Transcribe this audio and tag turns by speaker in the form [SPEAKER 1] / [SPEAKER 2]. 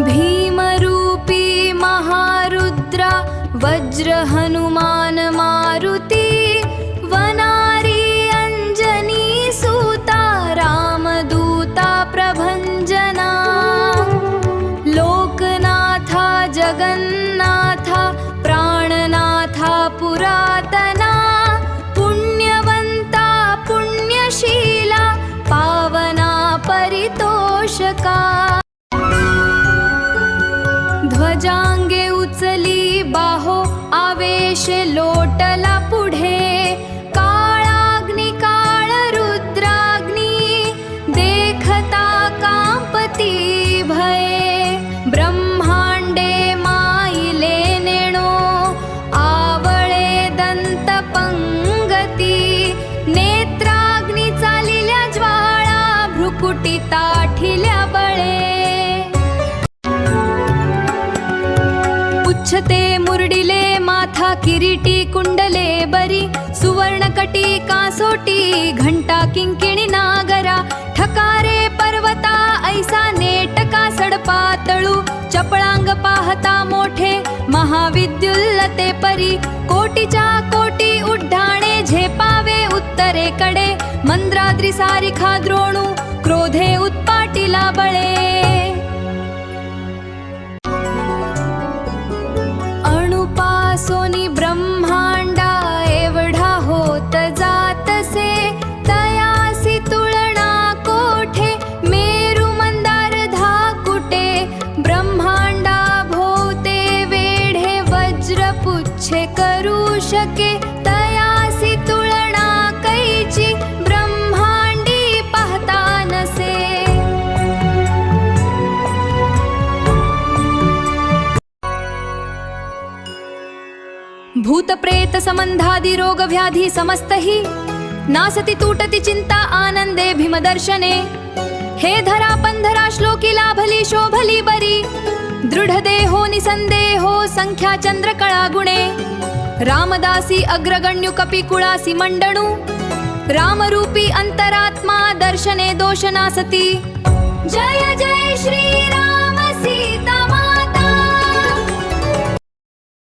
[SPEAKER 1] भीमरूपी महारुद्रा वज्र हनुमान मारुती वनारी अंजनी सूता रामदूता प्रभंजना लोकनाथा जगन्नाथा प्राणनाथा पुरातना पुण्यवंता पुण्यशीला पावना परितोषका ध्वजांगे उचली बाहो आवेश लोटला पुढे काळाग्नी काळ रुद्राग्नी देखता कांपती भये ब्रह्मांडे माईले नेणो आवळे दंत पंगती नेत्राग्नी चालिल्या ज्वाळा भ्रुकुटी ताठिल्या बळे उच्छते मुरडिले माथा किरीटी कुंडले बरी सुवर्णकटी कासोटी घंटा किंकिणी नागरा ठकारे पर्वता ऐसा नेटका सडपा तळू चपळांग पाहता मोठे महाविद्युल्लते परी कोटीच्या कोटी उड्डाणे झेपावे उत्तरेकडे मंद्राद्री सारिखा द्रोणू क्रोधे उत्पाटिला बळे सोनी ब्रह्मांडा एवढा होत जातसे तयासी तुळना कोठे मेरु मंदार धाकुटे ब्रह्मांडा भोवते वेढे वज्रपुच्छे करू शके तयासी तुळना कैची ब्रह्मांडी पाहता नसे भूत प्रेत संबंधादि रोग व्याधि समस्तहि नासति तूटति चिंता आनंदे भीमदर्शने हे धरा पंधरा श्लोकी लाभली शोभली बरी दृढ देहो निसंदेहो संख्या चंद्रकळा गुणे रामदासी अग्रगण्यु कपिकुळासी मंडणू रामरूपी अंतरात्मा दर्शने दोष नासती जय जय श्री राम।